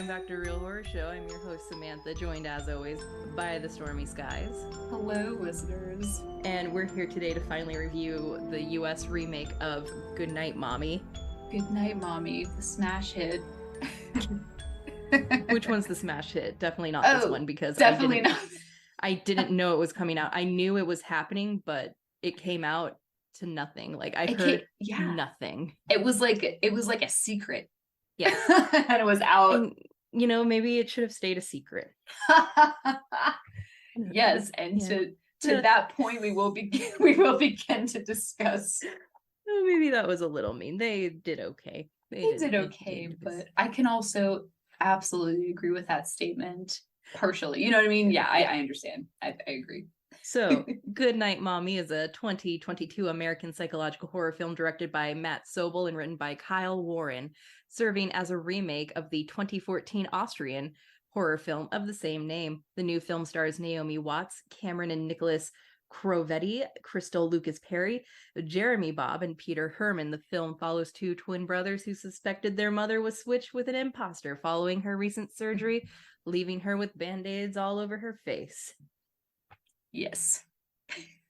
welcome back to Real Horror Show. I'm your host, Samantha, joined as always by the Stormy Skies. Hello, listeners. And we're here today to finally review the US remake of Goodnight Mommy. Goodnight Mommy, the smash hit. Which one's the smash hit? Definitely not this one, because I didn't know it was coming out. I knew it was happening, but it came out to nothing. Like, I heard nothing. It was like a secret. Yeah. And it was out. And, maybe it should have stayed a secret. Yes, and to that point we will begin to discuss. Maybe that was a little mean. They did okay. They did okay, but I can also absolutely agree with that statement partially. You know what I mean? Yeah, I understand. I agree. So, Goodnight Mommy is a 2022 American psychological horror film directed by Matt Sobel and written by Kyle Warren, serving as a remake of the 2014 Austrian horror film of the same name. The new film stars Naomi Watts, Cameron and Nicholas Crovetti, Crystal Lucas Perry, Jeremy Bobb, and Peter Herman. The film follows two twin brothers who suspected their mother was switched with an imposter following her recent surgery, leaving her with band-aids all over her face. Yes.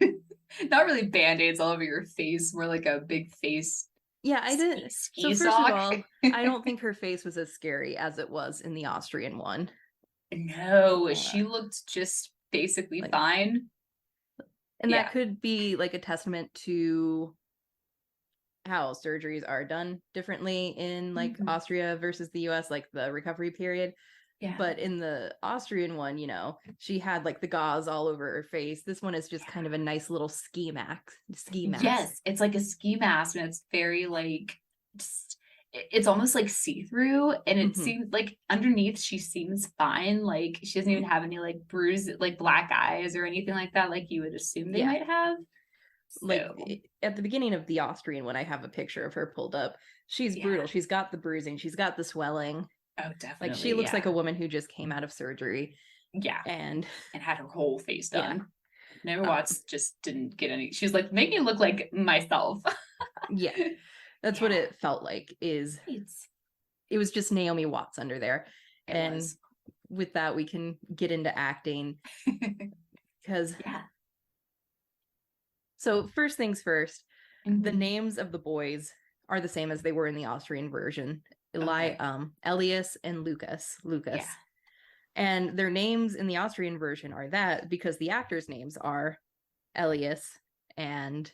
Not really band-aids all over your face, more like a big face. Yeah, I didn't. So first of all, I don't think her face was as scary as it was in the Austrian one. No, she looked just basically fine. And that could be like a testament to how surgeries are done differently in like Austria versus the US, like the recovery period. Yeah. But in the Austrian one, she had like the gauze all over her face. This one is just kind of a nice little ski mask. Yes, it's like a ski mask, and it's very like it's almost like see-through, and it seems like underneath she seems fine. Like she doesn't even have any like bruise, like black eyes or anything like that, like you would assume they might have. So. Like at the beginning of the Austrian one, I have a picture of her pulled up. She's brutal. She's got the bruising. She's got the swelling. Oh, definitely. Like she looks like a woman who just came out of surgery. Yeah. And had her whole face done. Yeah. Naomi Watts just didn't get any. She's like, make me look like myself. Yeah. That's what it felt like. It was just Naomi Watts under there. With that, we can get into acting. Because So first things first, the names of the boys are the same as they were in the Austrian version. Elias and Lucas. Yeah. And their names in the Austrian version are that because the actors' names are Elias and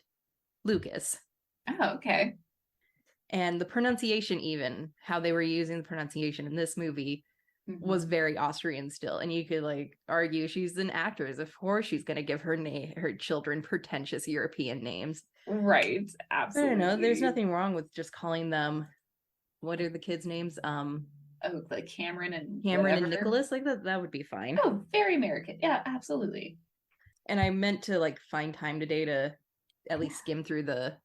Lucas. Oh, okay. And the pronunciation, even how they were using the pronunciation in this movie, was very Austrian still. And you could like argue she's an actress. Of course she's going to give her children pretentious European names. Right. Absolutely. I don't know. There's nothing wrong with just calling them, what are the kids' names? Like Cameron and Nicholas, like that would be fine. Oh, very American. Yeah, absolutely. And I meant to like find time today to at least skim through the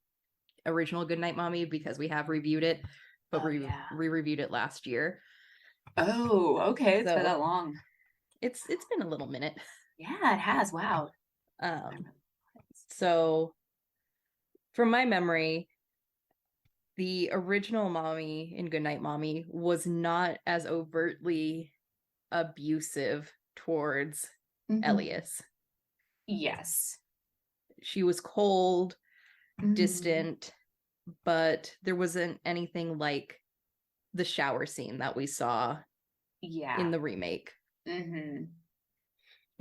original Goodnight Mommy because we have reviewed it, but we reviewed it last year. Oh, okay. It's been that long. It's been a little minute. Yeah, it has. Wow. So from my memory, the original Mommy in Goodnight Mommy was not as overtly abusive towards Elias. Yes. She was cold, distant, but there wasn't anything like the shower scene that we saw in the remake. And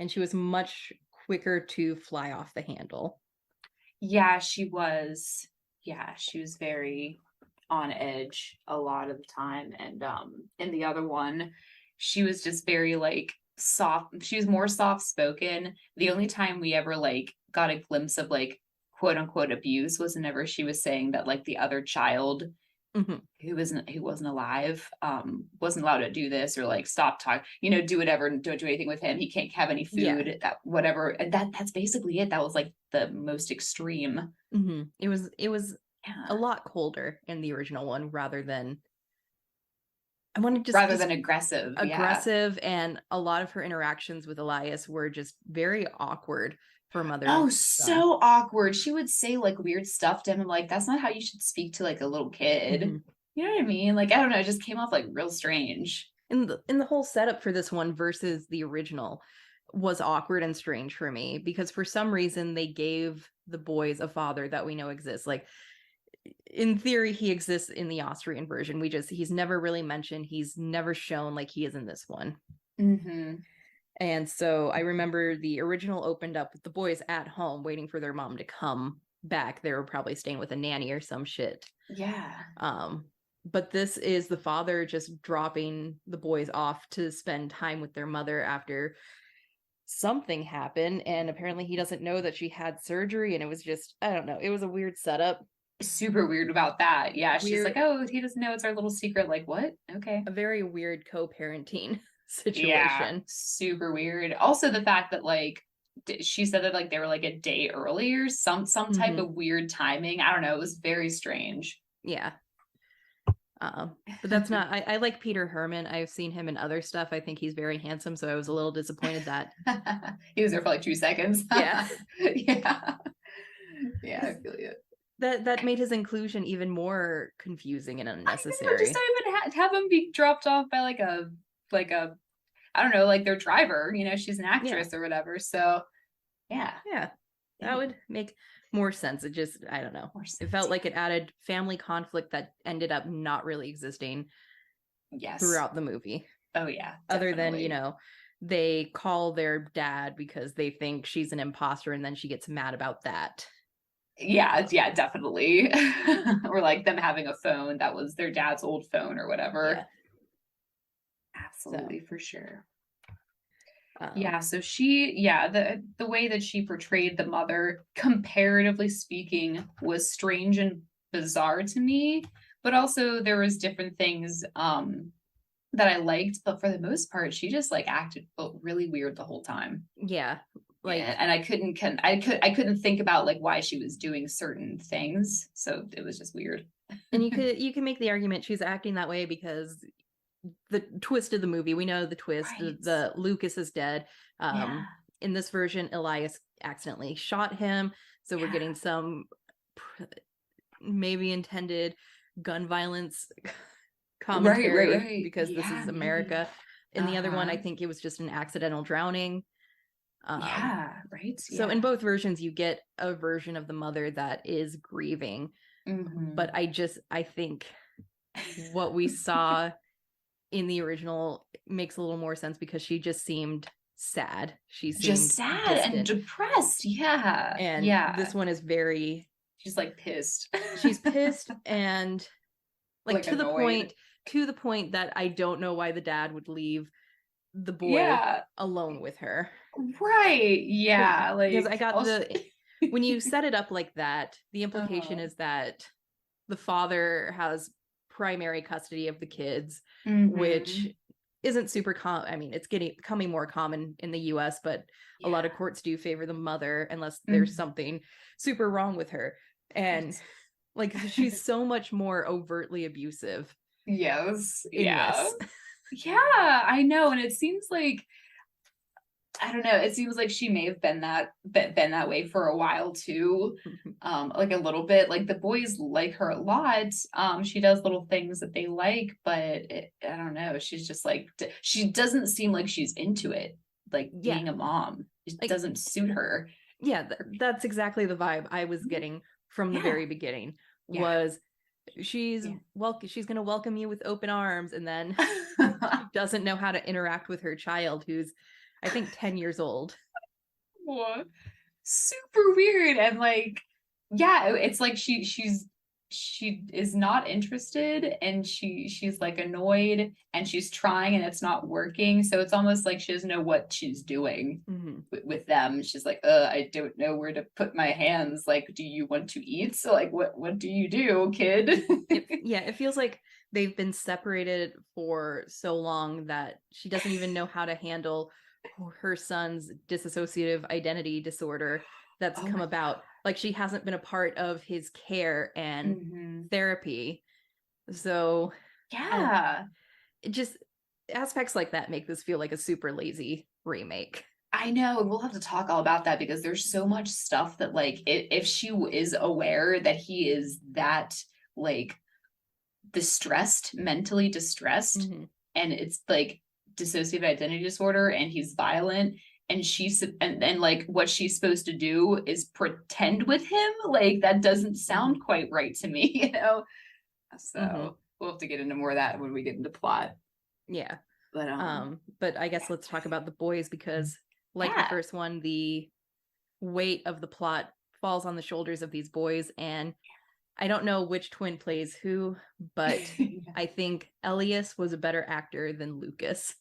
she was much quicker to fly off the handle. Yeah, she was. Yeah, she was very on edge a lot of the time. And in the other one, she was just very like soft. She was more soft spoken. The only time we ever like got a glimpse of like quote unquote abuse was whenever she was saying that like the other child who wasn't alive wasn't allowed to do this or like stop talking, do whatever, don't do anything with him, he can't have any food, that whatever. And that's basically it. That was like the most extreme. It was a lot colder in the original one rather than aggressive. And a lot of her interactions with Elias were just very awkward for mother. Oh, so awkward. She would say like weird stuff to him. I'm like, that's not how you should speak to like a little kid. You know what I mean? Like, I don't know. It just came off like real strange. in the whole setup for this one versus the original was awkward and strange for me, because for some reason they gave the boys a father that we know exists. Like, in theory, he exists in the Austrian version. He's never really mentioned. He's never shown like he is in this one. Mm-hmm. And so I remember the original opened up with the boys at home waiting for their mom to come back. They were probably staying with a nanny or some shit. Yeah. But this is the father just dropping the boys off to spend time with their mother after something happened, and apparently he doesn't know that she had surgery, and it was just, I don't know, it was a weird setup. Super weird about that. Yeah, she's Weird, like, oh, he doesn't know it's our little secret. Like, what? Okay. a very weird co-parenting Yeah, situation. super weird. Also, the fact that like she said that like they were like a day earlier, some type of weird timing. I don't know. It was very strange. Yeah. But that's not, I like Peter Herman. I've seen him in other stuff. I think he's very handsome, so I was a little disappointed that he was there for like 2 seconds. Yeah. Yeah. Yeah, I feel you. That made his inclusion even more confusing and unnecessary. Just not even have him be dropped off by like a I don't know, like their driver. You know, she's an actress or whatever. So yeah, that would make more sense. It just, I don't know, it felt like it added family conflict that ended up not really existing throughout the movie. Oh yeah, other than, you know, they call their dad because they think she's an imposter, and then she gets mad about that. Yeah, definitely. Or like them having a phone that was their dad's old phone or whatever. Absolutely, for sure. Yeah, so the way that she portrayed the mother, comparatively speaking, was strange and bizarre to me, but also there was different things that I liked, but for the most part she just like acted really weird the whole time. Yeah. Like, and I couldn't think about like why she was doing certain things, so it was just weird. And you can make the argument she's acting that way because the twist of the movie, we know the twist, the Lucas is dead. In this version, Elias accidentally shot him, so we're getting some maybe intended gun violence commentary, because this is America. In the other one, I think it was just an accidental drowning. So in both versions you get a version of the mother that is grieving. But I think what we saw in the original makes a little more sense, because she just seemed sad. She seemed just sad distant and depressed. And this one is very, she's like pissed. She's pissed and like to annoyed. To the point that I don't know why the dad would leave the boy alone with her. Right. Yeah. Like, because I got when you set it up like that, the implication is that the father has primary custody of the kids, which isn't super common. I mean, it's becoming more common in the US, but a lot of courts do favor the mother unless there's something super wrong with her. And like, she's so much more overtly abusive. Yes. Yeah. Yeah, I know. And it seems like, I don't know, it seems like she may have been that way for a while too. Like a little bit. Like the boys like her a lot. She does little things that they like, but I don't know, she's just like, she doesn't seem like she's into it, like being a mom. It like, doesn't suit her. Yeah, that's exactly the vibe I was getting from the very beginning. Was she's gonna welcome you with open arms, and then doesn't know how to interact with her child, who's I think 10 years old. What? Super weird. And like, yeah, it's like she is not interested, and she's like annoyed, and she's trying and it's not working. So it's almost like she doesn't know what she's doing with them. She's like, I don't know where to put my hands. Like, do you want to eat? So like, what do you do, kid? It feels like they've been separated for so long that she doesn't even know how to handle her son's dissociative identity disorder that's come about. Like, she hasn't been a part of his care and therapy. So it just, aspects like that make this feel like a super lazy remake. I know, and we'll have to talk all about that, because there's so much stuff that like, if she is aware that he is that like mentally distressed, and it's like dissociative identity disorder, and he's violent, and she's and like what she's supposed to do is pretend with him. Like that doesn't sound quite right to me, you know. So we'll have to get into more of that when we get into plot. Yeah. But I guess let's talk about the boys, because like the first one, the weight of the plot falls on the shoulders of these boys, and I don't know which twin plays who, but I think Elias was a better actor than Lucas.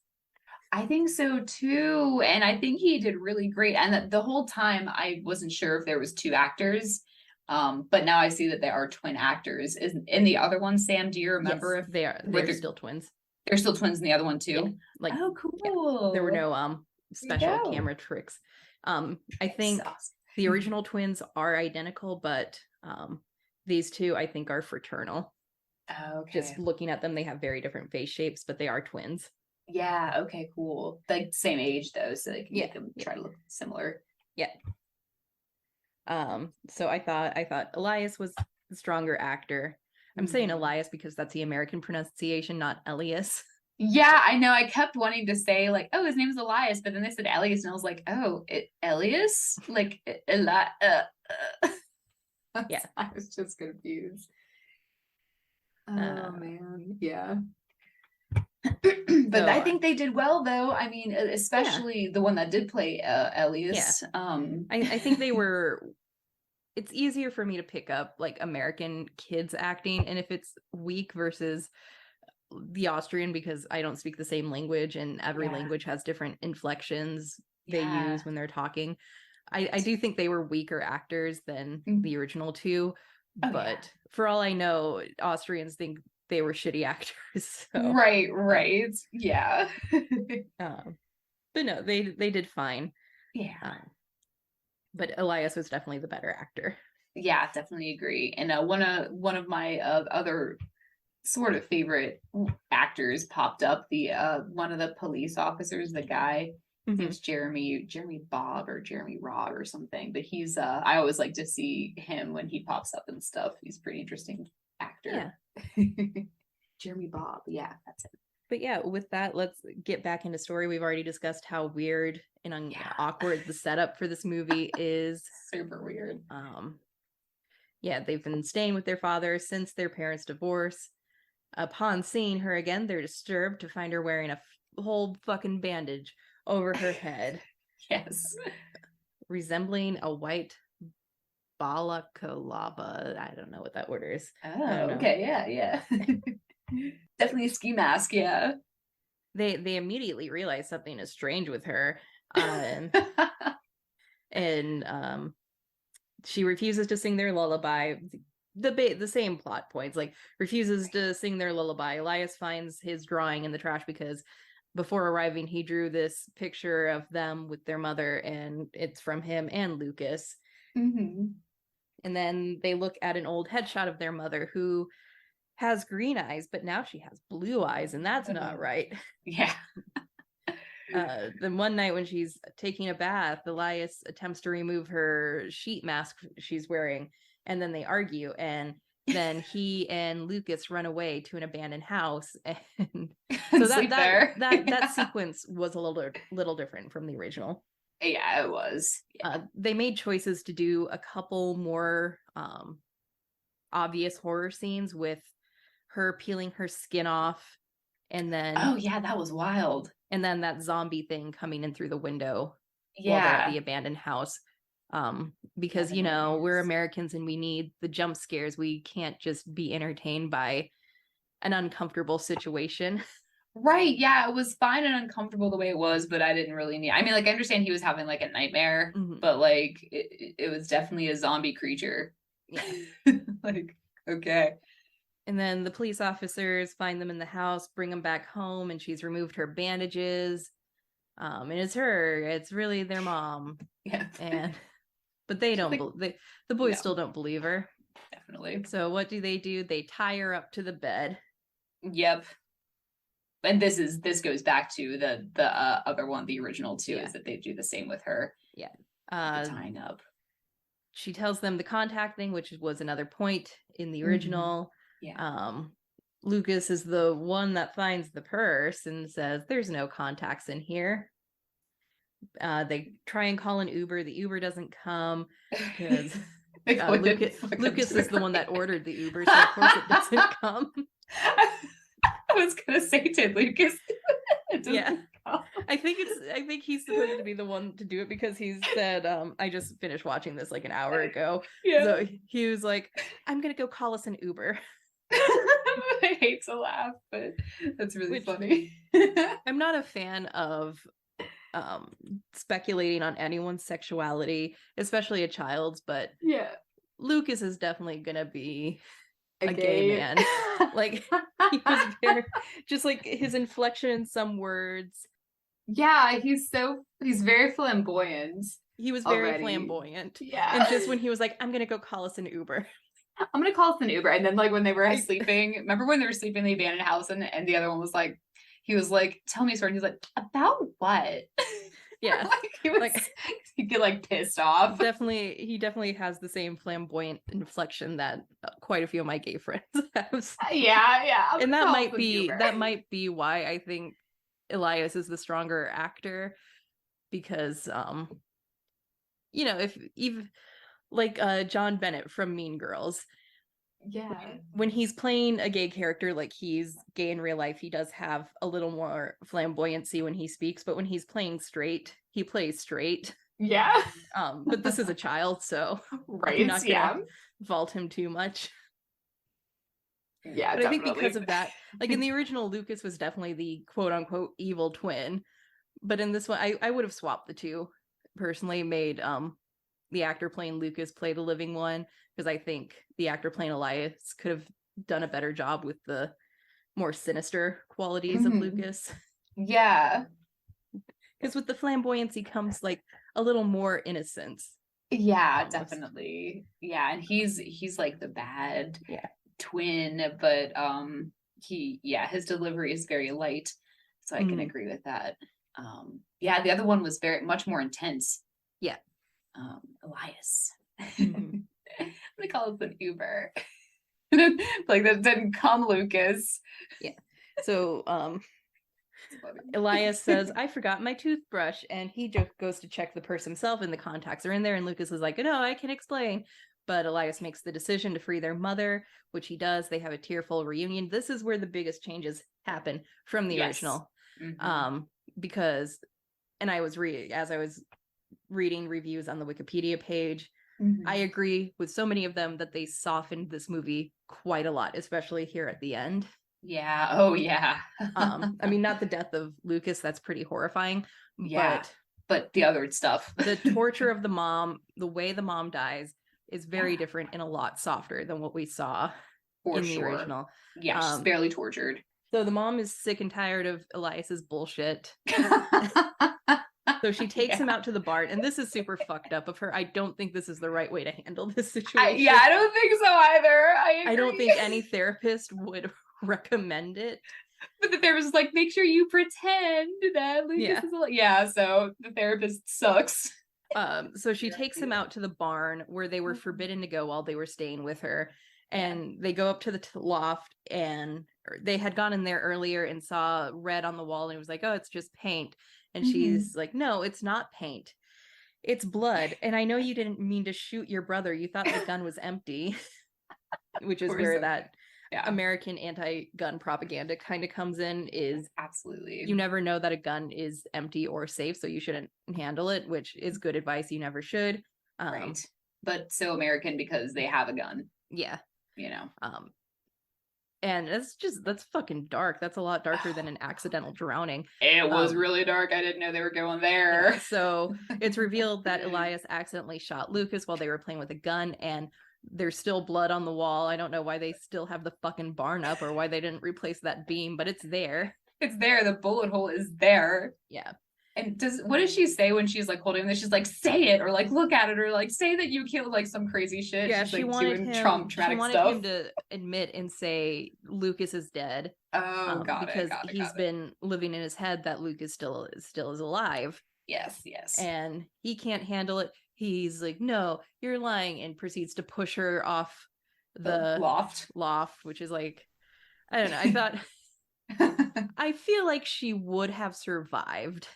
I think so too, and I think he did really great. And the whole time I wasn't sure if there was two actors, but now I see that there are twin actors. Is in the other one, Sam? Do you remember if they are? They're still twins. They're still twins in the other one too. Yeah. Like, oh, cool. Yeah. There were no special camera tricks. I think the original twins are identical, but these two I think are fraternal. Okay. Just looking at them, they have very different face shapes, but they are twins. Yeah. Okay. Cool. Like same age though, so they can make them try to look similar. Yeah. So I thought Elias was the stronger actor. I'm saying Elias because that's the American pronunciation, not Elias. Yeah, I know. I kept wanting to say like, oh, his name's Elias, but then they said Elias, and I was like, oh, Elias, like Yeah, I was just confused. Oh man, yeah. But I think they did well, though. I mean, especially the one that did play Elias. Yeah. I think they were. It's easier for me to pick up like American kids acting, and if it's weak versus the Austrian, because I don't speak the same language, and every language has different inflections they use when they're talking. I do think they were weaker actors than the original two, but for all I know, Austrians think they were shitty actors. So. Right, yeah. But no, they did fine. Yeah. But Elias was definitely the better actor. Yeah, definitely agree. And one of my other sort of favorite actors popped up. The one of the police officers, the guy, his name's Jeremy Bob or Jeremy Rod or something. But he's I always like to see him when he pops up and stuff. He's a pretty interesting actor. Yeah. Jeremy Bob, yeah, that's it. But yeah, with that, let's get back into story. We've already discussed how weird and awkward the setup for this movie is. Super weird. Yeah, they've been staying with their father since their parents' divorce. Upon seeing her again, they're disturbed to find her wearing a whole fucking bandage over her head. Yes. Resembling a white balaclava. I don't know what that word is. Oh, okay, yeah. Definitely a ski mask, yeah. They immediately realize something is strange with her. And she refuses to sing their lullaby. The same plot points, like refuses to sing their lullaby. Elias finds his drawing in the trash because before arriving he drew this picture of them with their mother, and it's from him and Lucas. And then they look at an old headshot of their mother, who has green eyes, but now she has blue eyes, and that's not right. Yeah. Then one night when she's taking a bath, Elias attempts to remove her sheet mask she's wearing, and then they argue, and then he and Lucas run away to an abandoned house, and so that sequence was a little different from the original. Yeah, it was. Yeah. They made choices to do a couple more obvious horror scenes with her peeling her skin off, and then that was wild. And then that zombie thing coming in through the window while they're at the abandoned house. Because we're Americans and we need the jump scares. We can't just be entertained by an uncomfortable situation. Right, yeah, it was fine and uncomfortable the way it was, but I didn't really need. I mean, like, I understand he was having like a nightmare, but like it was definitely a zombie creature. Yeah. Like, okay. And then the police officers find them in the house, bring them back home, and she's removed her bandages. And it's her. It's really their mom. Yeah. But they don't. The boys still don't believe her. Definitely. So what do? They tie her up to the bed. Yep. And this goes back to the other one, the original too, is that they do the same with her. Yeah. Tying up. She tells them the contact thing, which was another point in the original. Yeah. Lucas is the one that finds the purse and says, "There's no contacts in here." They try and call an Uber. The Uber doesn't come because Lucas is the one that ordered the Uber, so of course it doesn't come. I was gonna say, did Lucas? Yeah, I think he's supposed to be the one to do it because he said, I just finished watching this like an hour ago. Yeah. So he was like, "I'm gonna go call us an Uber." I hate to laugh, but that's really funny. I'm not a fan of speculating on anyone's sexuality, especially a child's, but yeah, Lucas is definitely gonna be a gay man. Like, he was very, just like his inflection in some words. Yeah, he's very flamboyant. He was very flamboyant. Yeah. And just when he was like, "I'm gonna go call us an Uber." I'm gonna call us an Uber. And then like when they were sleeping, remember when they were sleeping in the abandoned house and the other one was like, he was like, "Tell me a story." And he's like, "About what?" Yeah. Like he get like pissed off. He definitely has the same flamboyant inflection that quite a few of my gay friends have. Yeah. And that might be why I think Elias is the stronger actor, because if even like John Bennett from Mean Girls, when he's playing a gay character, like he's gay in real life, he does have a little more flamboyancy when he speaks, but when he's playing straight, he plays straight. Yeah. But this is a child, so right. I'm not gonna vault him too much. Yeah, but definitely. I think because of that, like in the original, Lucas was definitely the quote unquote evil twin, but in this one, I would have swapped the two personally, made the actor playing Lucas play the living one, because I think the actor playing Elias could have done a better job with the more sinister qualities of Lucas. Yeah, because with the flamboyancy comes like a little more innocence. Yeah, almost. Definitely. Yeah, and he's like the bad twin, but his delivery is very light, so I can agree with that. The other one was much more intense. Yeah. Elias. I'm gonna call it an Uber. Like that didn't come, Lucas. Yeah. So Elias says, "I forgot my toothbrush," and he just goes to check the purse himself, and the contacts are in there, and Lucas is like, "No, I can explain." But Elias makes the decision to free their mother, which he does. They have a tearful reunion. This is where the biggest changes happen from the original. Because, and as I was reading reviews on the Wikipedia page, I agree with so many of them that they softened this movie quite a lot, especially here at the end. Yeah. Oh, yeah. I mean, not the death of Lucas, that's pretty horrifying. Yeah. But the other stuff. The torture of the mom, the way the mom dies, is very different and a lot softer than what we saw in the original. Yeah, she's barely tortured. So the mom is sick and tired of Elias's bullshit. So she takes him out to the barn, and this is super fucked up of her. I don't think this is the right way to handle this situation. I don't think so either. I don't think any therapist would recommend it. But the therapist is like, make sure you pretend that Lucas is so the therapist sucks. So she takes him out to the barn where they were forbidden to go while they were staying with her. And they go up to the loft, and they had gone in there earlier and saw red on the wall, and it was like, "Oh, it's just paint." And she's like, "No, it's not paint. It's blood. And I know you didn't mean to shoot your brother. You thought the gun was empty." Which is where that American anti-gun propaganda kind of comes in, is absolutely, you never know that a gun is empty or safe, so you shouldn't handle it, which is good advice. You never should. Right. But so American because they have a gun. Yeah. And that's fucking dark. That's a lot darker than an accidental drowning. It was really dark. I didn't know they were going there. Yeah, so it's revealed that Elias accidentally shot Lucas while they were playing with a gun, and there's still blood on the wall. I don't know why they still have the fucking barn up, or why they didn't replace that beam, but it's there. It's there. The bullet hole is there. Yeah. And what does she say when she's like holding this? She's like, "Say it," or like, "Look at it," or like, "Say that you killed," like some crazy shit. Yeah, she's she like wanted doing him. Traumatic she wanted stuff. him to admit and say Lucas is dead. Oh, because he's been living in his head that Lucas still is alive. Yes. And he can't handle it. He's like, "No, you're lying," and proceeds to push her off the loft, which is like I don't know. I feel like she would have survived.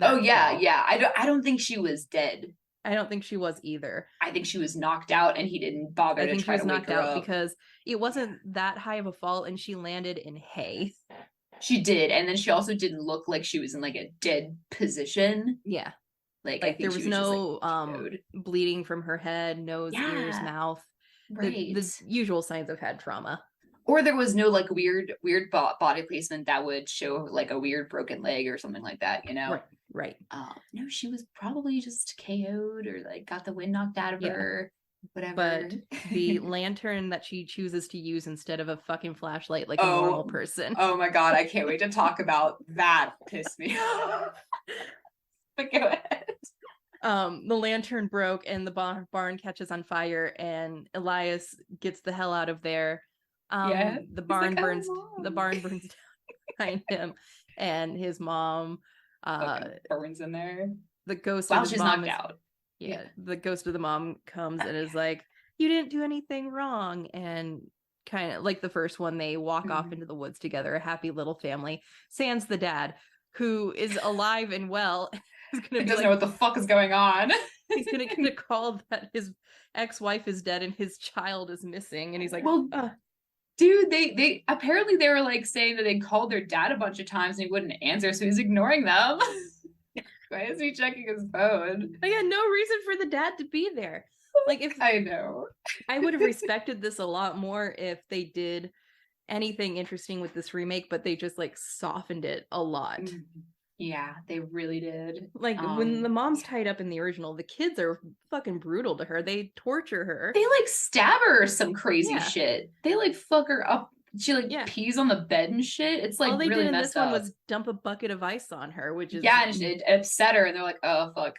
Oh yeah, fall. yeah. I don't think she was dead. I don't think she was either. I think she was knocked out and he didn't bother I to think she try was to wake knocked her out up. because it wasn't that high of a fall and she landed in hay. She did, and then she also didn't look like she was in like a dead position. Yeah. Like I Like there think she was was just like no KO'd. bleeding from her head, nose, ears, Yeah, mouth. right. The usual signs of head trauma. Or there was no like weird body placement that would show like a weird broken leg or something like that, you know? Right. No, she was probably just KO'd or like got the wind knocked out of her, whatever. But the lantern that she chooses to use instead of a fucking flashlight like a Oh, normal person. oh my God, I can't wait to talk about that. Pissed me off. But go ahead. The lantern broke and the barn catches on fire and Elias gets the hell out of there. Yeah. The barn like, burns "Oh, the barn burns down behind him, and his mom burns in there. the ghost While of his she's mom knocked is, out. yeah, the ghost of the mom comes and is like, you didn't do anything wrong, and kind of like the first one, they walk off into the woods together, a happy little family, sans the dad, who is alive and well. Is gonna He be doesn't like, know what the fuck is going on. he's gonna get a call that his ex-wife is dead and his child is missing, and he's like, well, dude, they apparently they were like saying that they called their dad a bunch of times and he wouldn't answer, so he's ignoring them. Why is he checking his phone? I had no reason for the dad to be there. Like, if I know, I would have respected this a lot more if they did anything interesting with this remake, but they just like softened it a lot. Yeah, they really did. Like when the mom's tied up in the original, the kids are fucking brutal to her. They torture her. They like stab her or some crazy shit. They like fuck her up. She like pees on the bed and shit. It's like all they really did in messed this one up. was dump a bucket of ice on her, which is and it upset her, and they're like, "Oh fuck,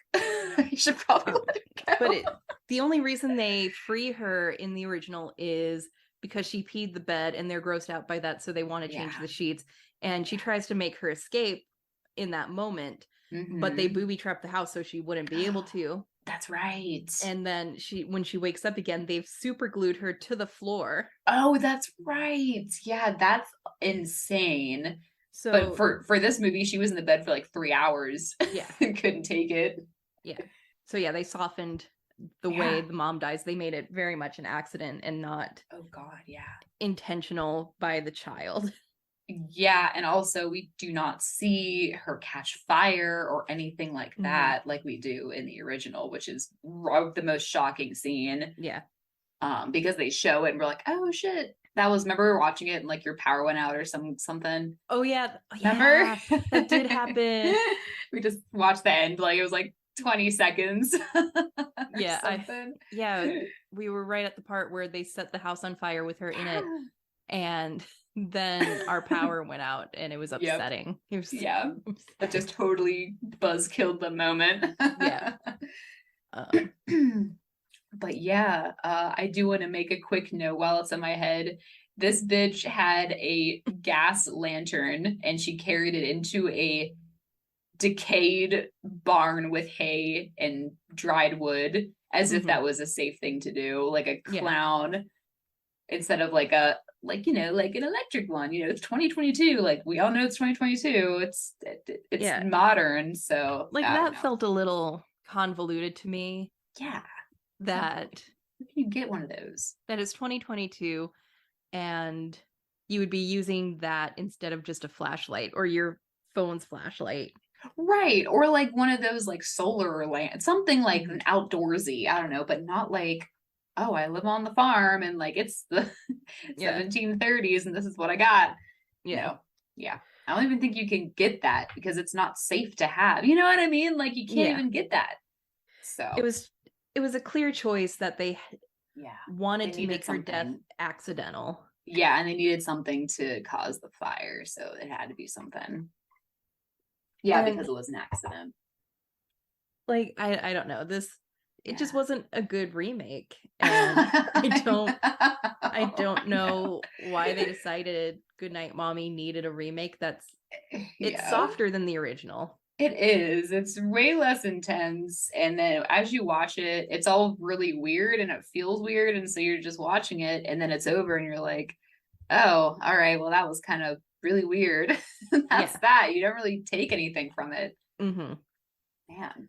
you should probably let it go." But the only reason they free her in the original is because she peed the bed, and they're grossed out by that, so they want to change the sheets. And she tries to make her escape in that moment, but they booby trap the house so she wouldn't be able to. That's right. And then when she wakes up again, they've super glued her to the floor. Oh, that's right. Yeah, that's insane. So, but for this movie, she was in the bed for like 3 hours. Yeah, and couldn't take it. Yeah. So yeah, they softened the way the mom dies. They made it very much an accident and not, oh God, intentional by the child. Yeah, and also we do not see her catch fire or anything like that, like we do in the original, which is the most shocking scene. Yeah. Because they show it and we're like, oh shit. That was, remember we were watching it and like your power went out or something. Oh yeah. Remember? That did happen. We just watched the end, like it was like 20 seconds. Yeah, we were right at the part where they set the house on fire with her in it, and then our power went out and it was upsetting. It was that just totally buzz killed the moment. But yeah, I do want to make a quick note while it's in my head. This bitch had a gas lantern and she carried it into a decayed barn with hay and dried wood as if that was a safe thing to do, like a clown instead of like a like an electric one. It's 2022, like we all know it's 2022, it's modern, so like that felt a little convoluted to me. That you get one of those that is 2022 and you would be using that instead of just a flashlight or your phone's flashlight. Right. Or like one of those like solar lamp, something like an outdoorsy, I don't know, but not like, oh, I live on the farm and like it's the 1730s and this is what I got. I don't even think you can get that because it's not safe to have. You know what I mean? Like you can't even get that. So it was a clear choice that they wanted to make her death accidental. Yeah, and they needed something to cause the fire, so it had to be something. Yeah, because it was an accident. Like I don't know. It just wasn't a good remake. And I don't know why they decided Goodnight Mommy needed a remake it's softer than the original. It is. It's way less intense. And then as you watch it, it's all really weird and it feels weird. And so you're just watching it and then it's over and you're like, Oh, all right. Well, that was kind of really weird. That's Yeah. that. You don't really take anything from it. Mm-hmm. Man.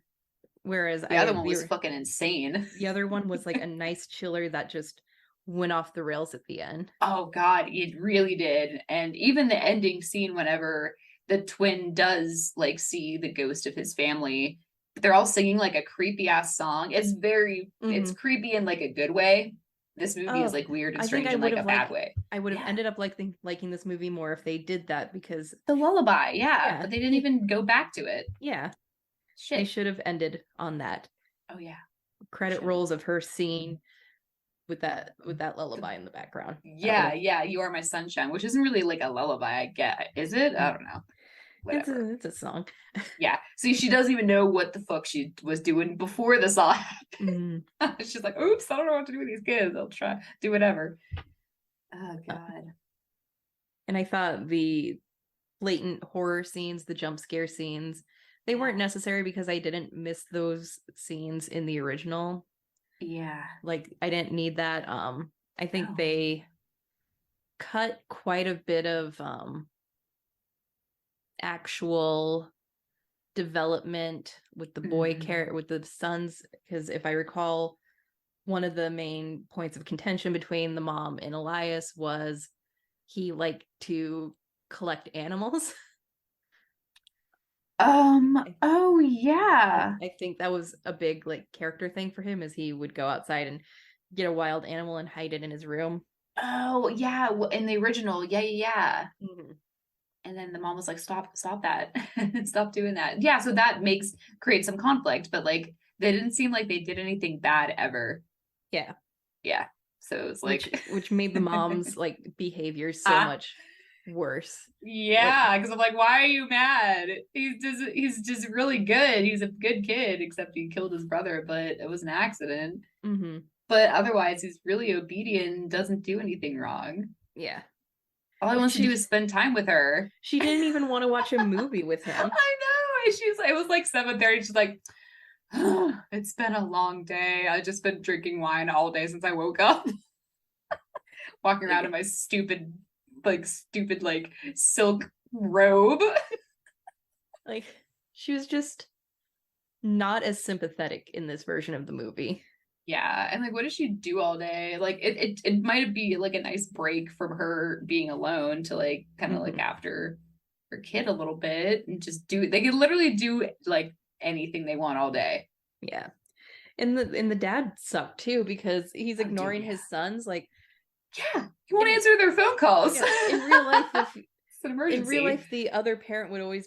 Whereas The other one was fucking insane. the other one was like a nice chiller that just went off the rails at the end. Oh God, it really did. And even the ending scene, whenever the twin does like see the ghost of his family, they're all singing like a creepy ass song. It's Mm-hmm. creepy in like a good way. This movie is Oh, like weird and I think strange I in would like a have bad way. I would have Yeah. ended up liking this movie more if they did that because The lullaby, yeah, yeah, but they didn't even go back to it. yeah, they Shit. should have ended on that. Oh yeah. Credit Should. rolls of her singing with that lullaby in the background. Yeah, yeah, You Are My Sunshine, which isn't really like a lullaby, I get. Is it? I don't know. Whatever. It's a song. Yeah. See, she doesn't even know what the fuck she was doing before this all happened. Mm. She's like, oops, I don't know what to do with these kids. I'll try do whatever. Oh Uh, God. and I thought the blatant horror scenes, the jump scare scenes, they weren't necessary because I didn't miss those scenes in the original. Yeah. Like I didn't need that. I think No. they cut quite a bit of actual development with the boy character, with the sons, because if I recall, one of the main points of contention between the mom and Elias was he liked to collect animals. Oh yeah. I think that was a big like character thing for him, is he would go outside and get a wild animal and hide it in his room. Oh yeah. Well, in the original, yeah. Mm-hmm. And then the mom was like, stop that. Stop doing that. Yeah, so that creates some conflict, but like they didn't seem like they did anything bad ever. Yeah. Yeah. So it was like which made the mom's like behavior so much worse. Yeah, because I'm like, why are you mad? He's just really good. He's a good kid, except he killed his brother, but it was an accident. Mm-hmm. But otherwise, he's really obedient and doesn't do anything wrong. Yeah. All he wants to do is spend time with her. She didn't even want to watch a movie with him. I know. And it was like 7:30. She's like, oh, it's been a long day. I've just been drinking wine all day since I woke up. Walking around in my stupid like silk robe. Like she was just not as sympathetic in this version of the movie. Yeah, and like what does she do all day? Like it might be like a nice break from her being alone to like kind of like after her kid a little bit and just they can literally do like anything they want all day. Yeah. And the dad sucked too, because he's ignoring his sons. Like, yeah, he won't answer their phone calls. Yeah, in real life, it's an emergency. In real life, the other parent would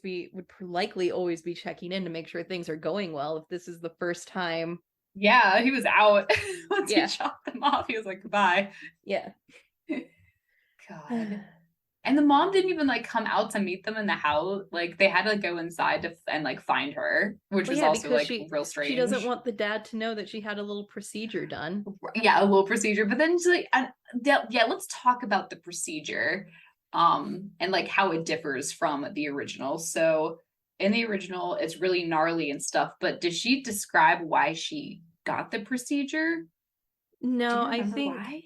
likely always be checking in to make sure things are going well. If this is the first time. Yeah, he was out. Once he chopped them off, he was like, goodbye. Yeah. God. And the mom didn't even like come out to meet them in the house. Like they had to like go inside and like find her, which was also like real strange. She doesn't want the dad to know that she had a little procedure done. Yeah, a little procedure. But then she's like, yeah, let's talk about the procedure, and like how it differs from the original. So in the original, it's really gnarly and stuff. But does she describe why she got the procedure? No, I think. Why?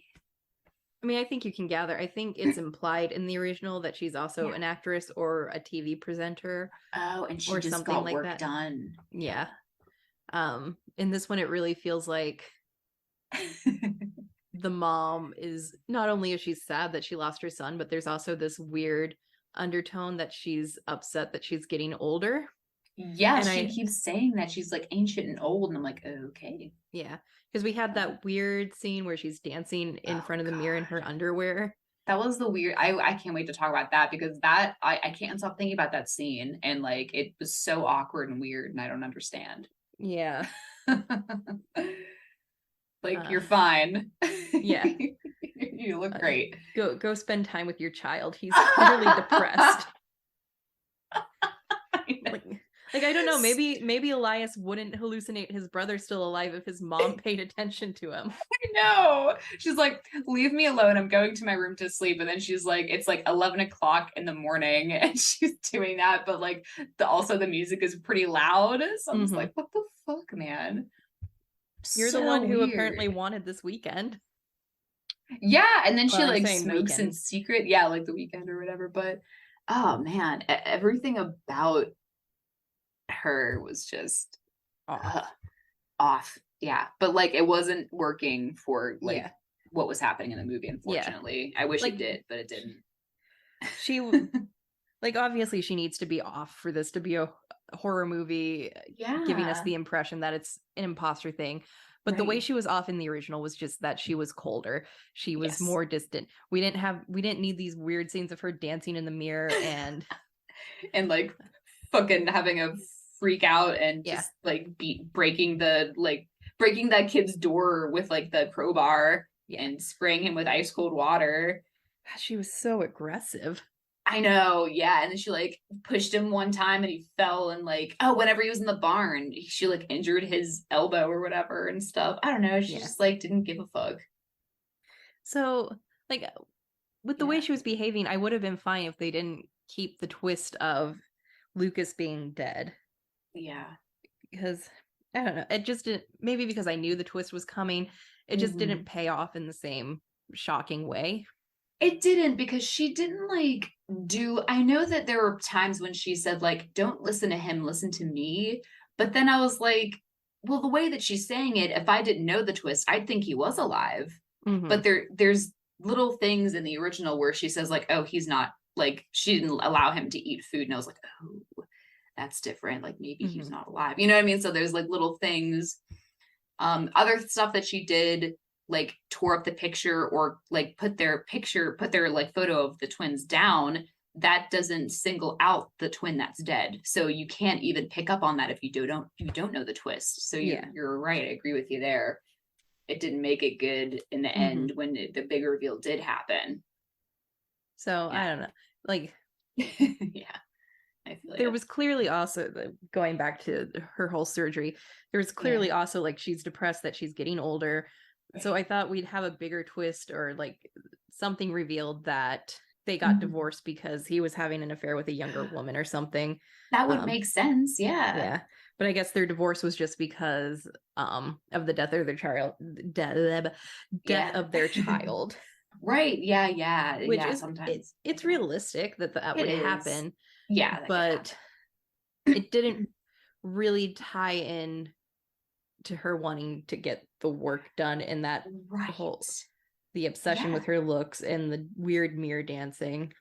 I mean, I think you can gather. I think it's implied in the original that she's also an actress or a TV presenter. Oh, and she just got like work done. Yeah. In this one, it really feels like the mom is not only is she sad that she lost her son, but there's also this weird undertone that she's upset that she's getting older. Yeah, and she keeps saying that she's like ancient and old, and I'm like, okay. Yeah, because we had that weird scene where she's dancing in front of the mirror in her underwear. That was the weird. I can't wait to talk about that, because that I can't stop thinking about that scene, and like it was so awkward and weird, and I don't understand. Yeah. Like you're fine. Yeah. You look great. Go spend time with your child. He's clearly depressed. Like I don't know, maybe Elias wouldn't hallucinate his brother still alive if his mom paid attention to him. I know. She's like, leave me alone. I'm going to my room to sleep. And then she's like, it's like 11 o'clock in the morning and she's doing that. But like also the music is pretty loud. So I'm just like, what the fuck, man? You're the one who apparently wanted this weekend. Yeah, and then Well, she I'm like saying The smokes in Weeknd. secret. Yeah, like The Weekend or whatever. But oh man, everything about her was just uh, Off. off. Yeah, but like it wasn't working for like Yeah. what was happening in the movie. Yeah. Unfortunately, I wish it Like did, but it didn't. she like obviously she needs to be off for this to be a horror movie, giving us Yeah, the impression that it's an imposter thing. But the way right. she was off in the original was just that she was colder. She was Yes, more distant. We didn't need these weird scenes of her dancing in the mirror and and like fucking having a freak out and yeah. just like breaking that kid's door with like the crowbar Yeah. and spraying him with ice cold water. She was so aggressive. I know, yeah. And then she like pushed him one time and he fell and like, oh, whenever he was in the barn, she like injured his elbow or whatever and stuff. I don't know. She Yeah. just like didn't give a fuck. So like with the way Yeah. she was behaving, I would have been fine if they didn't keep the twist of Lucas being dead. Yeah. Because I don't know, it just didn't. Maybe because I knew the twist was coming, it just didn't Mhm. pay off in the same shocking way. It didn't because she didn't like do. I know that there were times when she said, like, don't listen to him, listen to me. But then I was like, well, the way that she's saying it, if I didn't know the twist, I'd think he was alive. Hmm. But there's little things in the original where she says, like, oh, he's not like she didn't allow him to eat food. And I was like, oh, that's different. Like maybe he's Hmm. not alive. You know what I mean? So there's like little things other stuff that she did, like tore up the picture or like put their like photo of the twins down. That doesn't single out the twin that's dead. So you can't even pick up on that if you don't know the twist. So Yeah. you're right. I agree with you there. It didn't make it good in the Hmm. end when the big reveal did happen. So I Yeah. don't know. Like Yeah. I feel there you. was clearly also going back to her whole surgery. There was Yeah. clearly also like she's depressed that she's getting older. So Right. I thought we'd have a bigger twist or like something revealed that they got Mhm. divorced because he was having an affair with a younger woman or something. That would Um, make sense. Yeah. Yeah. But I guess their divorce was just because of the death of their child death Yeah. of their child, Right. Yeah. Yeah. which Yeah. is Sometimes it's yeah. realistic that that It would is. happen, Yeah, that could but it didn't happen. really tie in to her wanting to get the work done and that Right. whole the obsession Yeah. with her looks and the weird mirror dancing.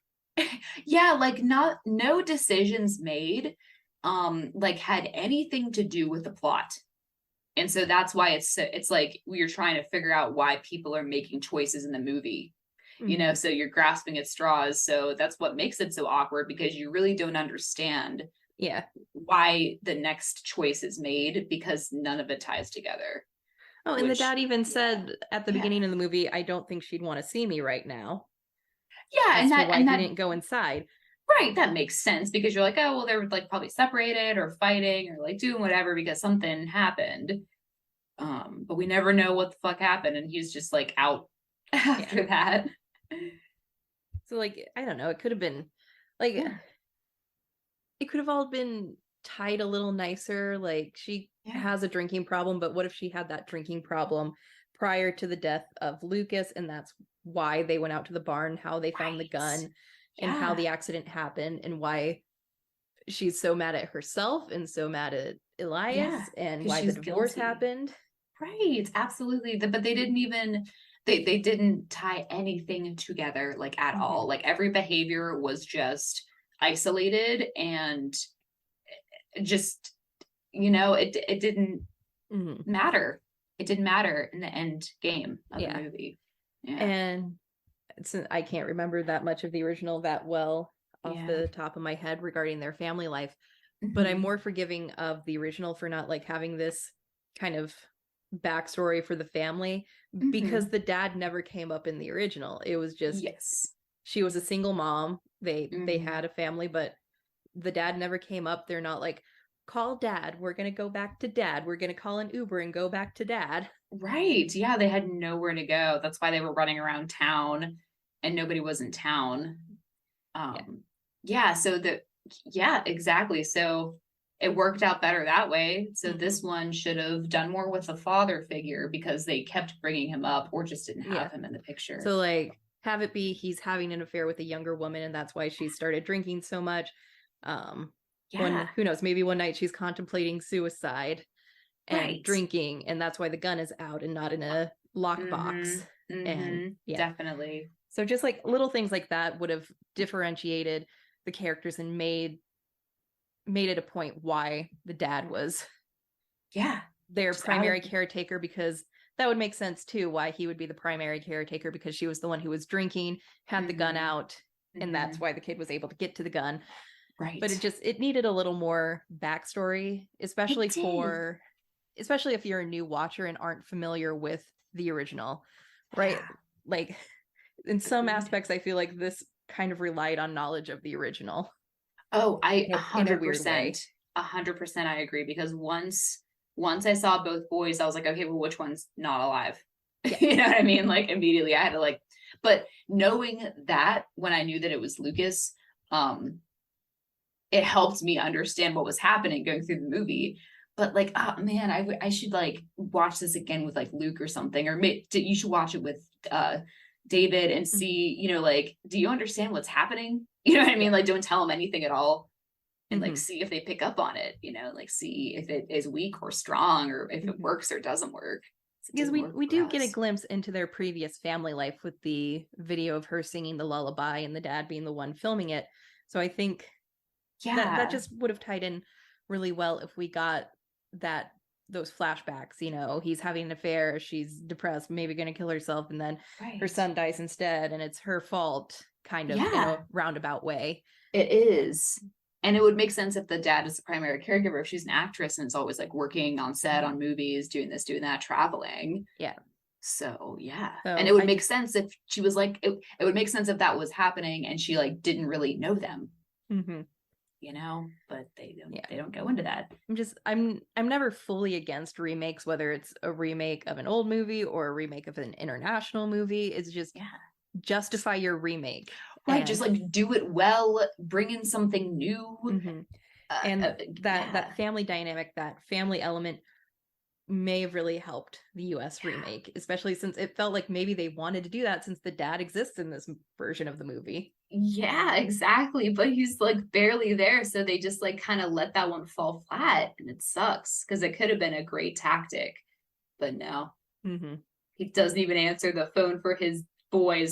Yeah, like not no decisions made like had anything to do with the plot. And so that's why it's like we're trying to figure out why people are making choices in the movie. You know, Hmm. so you're grasping at straws. So that's what makes it so awkward because you really don't understand Yeah. why the next choice is made because none of it ties together. Oh, and the Which, dad even yeah, said at the yeah, beginning of the movie, I don't think she'd want to see me right now, yeah, as to why and he that didn't go inside. right, that makes sense because you're like, oh well, they're like probably separated or fighting or like doing whatever because something happened. But we never know what the fuck happened, and he's just like out Yeah. after that. So like I don't know, it could have been like Yeah, it could have all been tied a little nicer. Like she yeah, has a drinking problem, but what if she had that drinking problem prior to the death of Lucas and that's why they went out to the barn, how they found the right, gun and how yeah, the accident happened and why she's so mad at herself and so mad at yeah, Elias and because why the she's divorce guilty. happened. Right, absolutely. But they didn't even they didn't tie anything together like at Hmm. all. Like every behavior was just isolated and just it didn't Hmm. matter. It didn't matter in the end game of the Yeah. movie. Yeah. And I can't remember that much of the original that well off Yeah. the top of my head regarding their family life, but I'm Hmm. more forgiving of the original for not like having this kind of backstory for the family because Hmm. the dad never came up in the original. It was just Yes. she was a single mom. They Hmm. had a family, but the dad never came up. They're not like call dad. We're going to go back to dad. We're going to call an Uber and go back to dad. Right. Yeah, they had nowhere to go. That's why they were running around town and nobody was in town. Yeah. Um, yeah, so the yeah, exactly. So it worked out better that way. So this one should have done more with the father figure because they kept bringing him up or just didn't have him in the picture. So like have it be he's having an affair with a younger woman and that's why she started drinking so much. Who knows, maybe one night she's contemplating suicide and drinking, and that's why the gun is out and not in a lockbox. And definitely. So just like little things like that would have differentiated the characters and made it a point why the dad was their primary caretaker, because that would make sense too, why he would be the primary caretaker, because she was the one who was drinking, had the gun out, and that's why the kid was able to get to the gun. Right. But it needed a little more backstory, especially if you're a new watcher and aren't familiar with the original, right? Like in some aspects, I feel like this kind of relied on knowledge of the original. Oh, I 100%, 100% I agree, because once I saw both boys, I was like, okay, well, which one's not alive? You know what I mean? Like immediately I had to like, but knowing that when I knew that it was Lucas, it helped me understand what was happening going through the movie. But like, oh man, I should like watch this again with like Luke or something, or you should watch it with David and see, you know, like, do you understand what's happening? You know what I mean? Like, don't tell him anything at all, and like see if they pick up on it. You know, like see if it is weak or strong, or if it works or doesn't work. Because we do get a glimpse into their previous family life with the video of her singing the lullaby and the dad being the one filming it. So I think that just would have tied in really well if we got those flashbacks. You know, he's having an affair, she's depressed, maybe gonna kill herself, and then her son dies instead, and it's her fault, kind of in a roundabout way. It is. And it would make sense if the dad is the primary caregiver, if she's an actress and is always like working on set on movies, doing this, doing that, traveling. So and it would make sense if she was like, it would make sense if that was happening and she like didn't really know them. You know, but they don't go into that. I'm never fully against remakes, whether it's a remake of an old movie or a remake of an international movie. It's just justify your remake, right? Just like do it well, bring in something new. And that family dynamic, that family element may have really helped the US remake, especially since it felt like maybe they wanted to do that since the dad exists in this version of the movie. Yeah, exactly. But he's like barely there. So they just like kind of let that one fall flat, and it sucks because it could have been a great tactic. But no, he doesn't even answer the phone for his boy.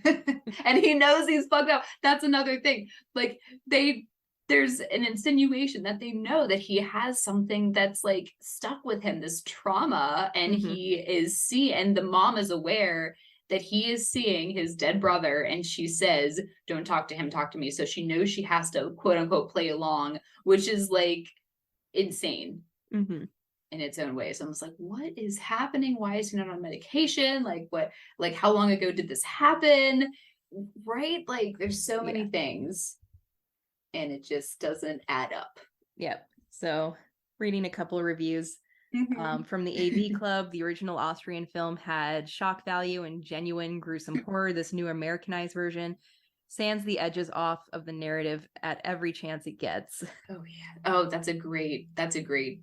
And he knows he's fucked up. That's another thing. Like there's an insinuation that they know that he has something that's like stuck with him, this trauma, and he is and the mom is aware that he is seeing his dead brother, and she says, don't talk to him, talk to me. So she knows she has to quote unquote play along, which is like insane in its own way. So I was like, what is happening? Why is he not on medication? Like what, like how long ago did this happen? Right? Like there's so many things, and it just doesn't add up. So reading a couple of reviews. From the AV Club, the original Austrian film had shock value and genuine gruesome horror. This new Americanized version sands the edges off of the narrative at every chance it gets. Oh yeah. Oh, that's a great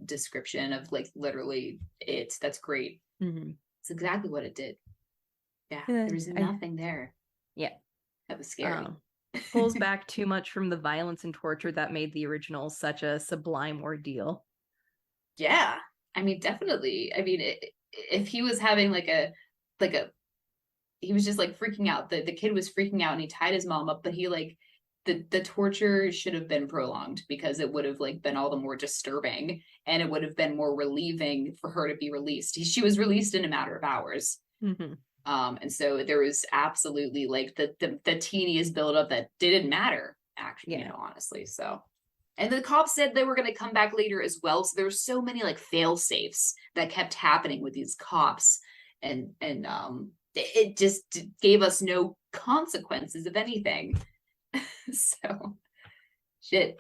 description of like literally it. That's great. It's exactly what it did. Yeah, there was nothing there. That was scary. Pulls back too much from the violence and torture that made the original such a sublime ordeal. Yeah. I mean, definitely. I mean, if he was having he was just like freaking out. The kid was freaking out, and he tied his mom up, but he like the torture should have been prolonged, because it would have like been all the more disturbing, and it would have been more relieving for her to be released. She was released in a matter of hours. And so there was absolutely like the teeniest buildup that didn't matter, actually, you know, honestly. So. And the cops said they were going to come back later as well. So there were so many like fail safes that kept happening with these cops, and it just gave us no consequences of anything. So shit.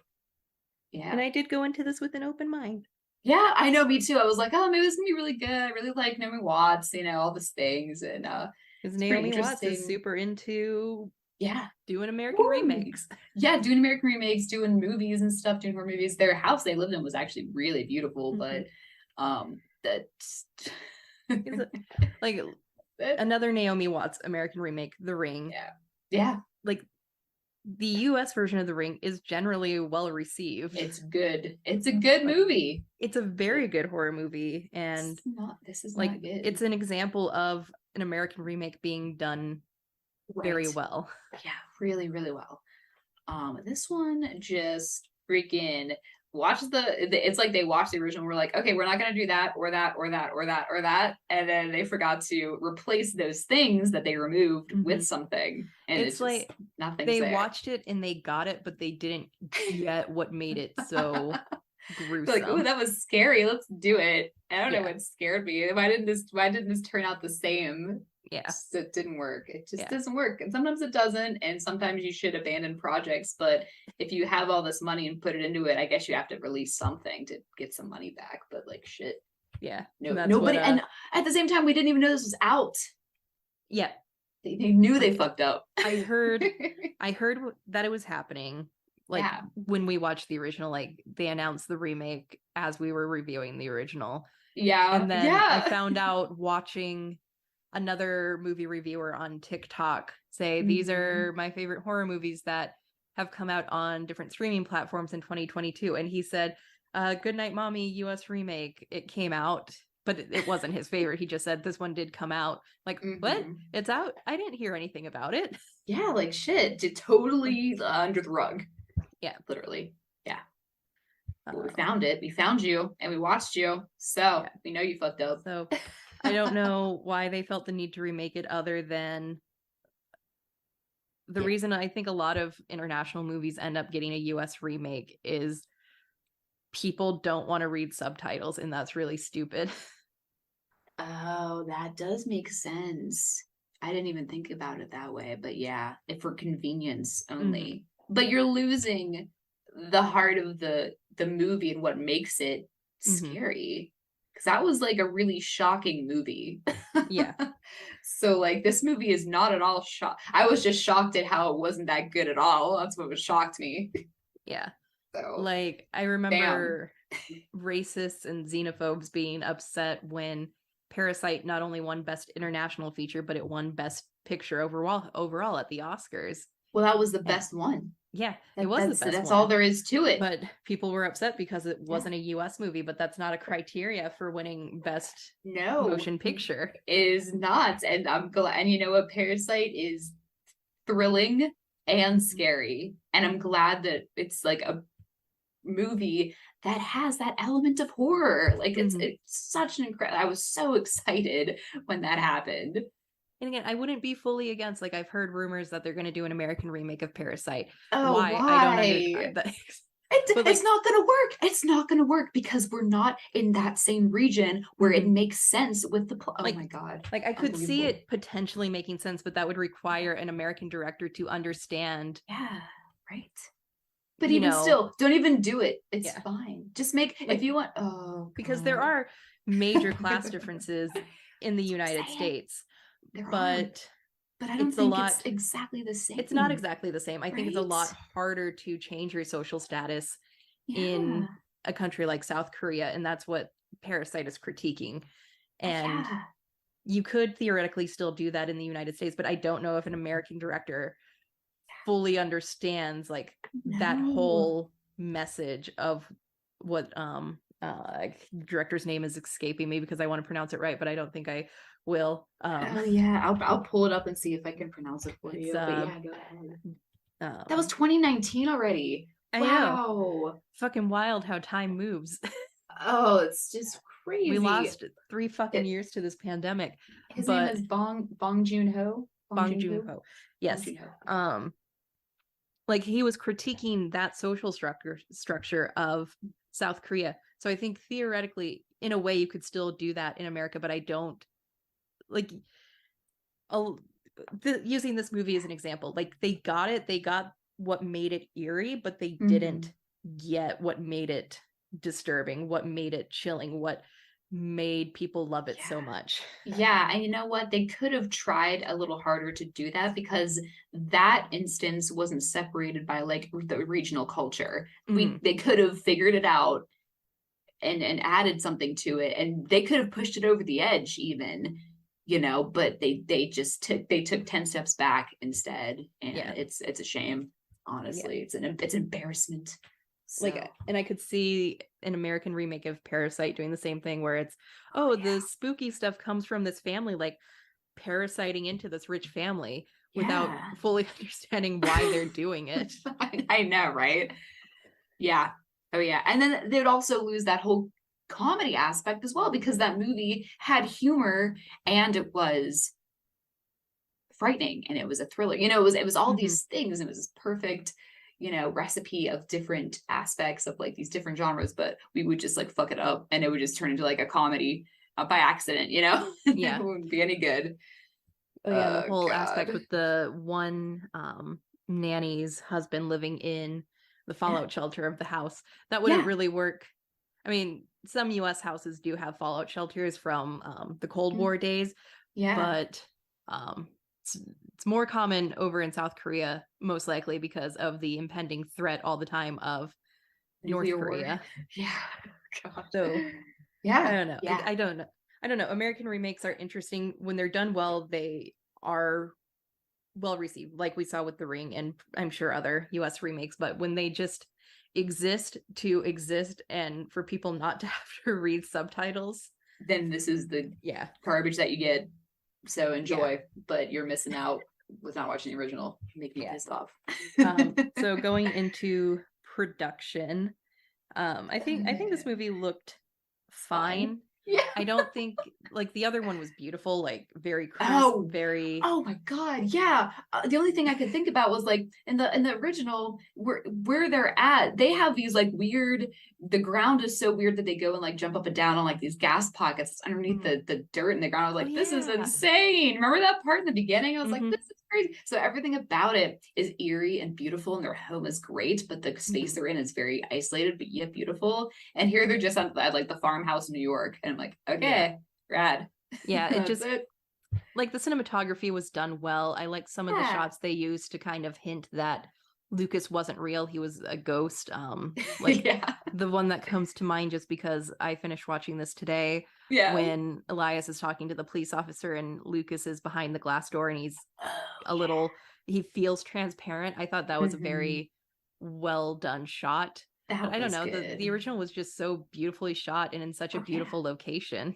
Yeah. And I did go into this with an open mind. Yeah, I know, me too. I was like, oh, maybe this is gonna be really good. I really like Naomi Watts, you know, all these things. And because Naomi Watts is super into Yeah. doing American Woo! remakes. Yeah, doing American remakes, doing movies and stuff, doing horror movies. Their house they lived in was actually really beautiful, but that's like another Naomi Watts American remake, The Ring. Yeah. Like the US version of The Ring is generally well received. It's good. It's a good movie. It's a very good horror movie, and this is like not good. it's an example of an American remake being done very well. Yeah, really, really well. This one just freaking watches it's like they watched the original. We're like, okay, we're not gonna do that or that or that or that or that, and then they forgot to replace those things that they removed with something, and it's like nothing. They watched it and they got it, but they didn't get what made it so gruesome. Like, oh, that was scary. Let's do it. I don't know what scared me. Why didn't this turn out the same? Yeah, it didn't work. It just doesn't work, and sometimes it doesn't, and sometimes you should abandon projects. But if you have all this money and put it into it, I guess you have to release something to get some money back. But like, shit. Yeah, nobody. And at the same time, we didn't even know this was out. Yeah, they knew they fucked up. I heard that it was happening. Like when we watched the original, like they announced the remake as we were reviewing the original. Yeah, and then I found out watching another movie reviewer on TikTok say these are my favorite horror movies that have come out on different streaming platforms in 2022, and he said Goodnight Mommy US remake, it came out, but it wasn't his favorite. He just said this one did come out. Like, what? It's out? I didn't hear anything about it. Yeah, like shit, totally under the rug. Yeah, literally. Yeah. But we found it. We found you, and we watched you. So we know you fucked up. So I don't know why they felt the need to remake it, other than the reason I think a lot of international movies end up getting a US remake is people don't want to read subtitles, and that's really stupid. Oh, that does make sense. I didn't even think about it that way, but yeah, if for convenience only. But you're losing the heart of the movie and what makes it scary. Because that was like a really shocking movie. Yeah. So like this movie is not at all shocked. I was just shocked at how it wasn't that good at all. That's what shocked me. Yeah. So like I remember racists and xenophobes being upset when Parasite not only won Best International Feature, but it won Best Picture overall at the Oscars. Well, that was the best one. Yeah, it was the best one. That's all there is to it. But people were upset because it wasn't a US movie, but that's not a criteria for winning Best Motion Picture. It is not. And I'm glad. And you know what? Parasite is thrilling and scary. And I'm glad that it's like a movie that has that element of horror. Like it's such an incredible. I was so excited when that happened. And again, I wouldn't be fully against, like, I've heard rumors that they're going to do an American remake of Parasite. Oh, why? I don't understand that. It's not going to work. It's not going to work because we're not in that same region where it makes sense with the plot. Oh my God. Like I could see it potentially making sense, but that would require an American director to understand. Yeah, right. But even still, don't even do it. It's fine. Just make, if you want, because there are major class differences in the United States. But I don't think it's exactly the same. It's not exactly the same. I think it's a lot harder to change your social status in a country like South Korea, and that's what Parasite is critiquing. And you could theoretically still do that in the United States, but I don't know if an American director fully understands like that whole message of what director's name is escaping me because I want to pronounce it right, but I don't think I will. I'll pull it up and see if I can pronounce it for you. But yeah, go ahead. That was 2019 already. I know. Fucking wild how time moves. Oh, it's just crazy. We lost 3 fucking years to this pandemic. His name is Bong Joon-ho. Bong Joon-ho. Yes. Bong Joon-ho. Like he was critiquing that social structure of South Korea. So I think theoretically, in a way, you could still do that in America, but I don't like using this movie as an example. Like they got what made it eerie, but they didn't get what made it disturbing, what made it chilling, what made people love it so Yeah. much. Yeah, and you know what? They could have tried a little harder to do that because that instance wasn't separated by like the regional culture. Mhm. They could have figured it out and added something to it, and they could have pushed it over the edge even, but they took 10 steps back instead, and Yeah. it's a shame, Yeah. honestly. It's an embarrassment. So, And I could see an American remake of Parasite doing the same thing where it's, oh, the spooky stuff comes from this family, like parasiting into this rich family without yeah. fully understanding why they're doing it. I know, right? Yeah. Oh yeah. And then they'd also lose that whole comedy aspect as well because that movie had humor and it was frightening and it was a thriller. It was all Mhm. these things. And it was this perfect, recipe of different aspects of like these different genres, but we would just like fuck it up and it would just turn into like a comedy by accident. It Yeah. wouldn't be any good. Oh yeah, and the Oh whole aspect God. with the one nanny's husband living in the Yeah. fallout shelter of the house. That wouldn't Yeah. really work. I mean, some US houses do have fallout shelters from the Cold Mm, War days, yeah. but um it's, it's more common over in South Korea, most likely because of the impending threat all the time of North Nuclear war. Korea. Yeah. God. So I Yeah. don't know. Yeah. I don't know. I don't know. American remakes are interesting when they're done well. They are well received, like we saw with The Ring, and I'm sure other US remakes. But when they just exist to exist and for people not to have to read subtitles, Then this is the yeah, garbage that you get. So yeah, enjoy, but you're missing out with not watching the original. Make me yeah. pissed off. So going into production, I think this movie looked Fine. fine. Yeah. I don't think like the other one was beautiful, like very crisp, Oh, very oh my God, yeah. The only thing I could think about was like in the original where they're at. They have these like weird. The ground is so weird that they go and like jump up and down on like these gas pockets underneath mm. the dirt in the ground. I was Oh like, this is yeah. insane. Remember that part in the beginning? I was like, Hmm. this is crazy. So everything about it is eerie and beautiful, and their home is great, but the space Hmm. they're in is very isolated, but yet beautiful. And here they're just at like the farmhouse in New York, and I'm like, Yeah. okay, rad. Yeah, it That's just it. like the cinematography was done well. I like some of the Yeah. shots they used to kind of hint that Lucas wasn't real. He was a ghost. Like Yeah. the one that comes to mind just because I finished watching this today Yeah. when Elias is talking to the police officer and Lucas is behind the glass door and he's Oh, a little he feels transparent. I thought that yeah. was a very well done shot. But That I don't was know, the good. original was just so beautifully shot and in such a Oh yeah. beautiful location.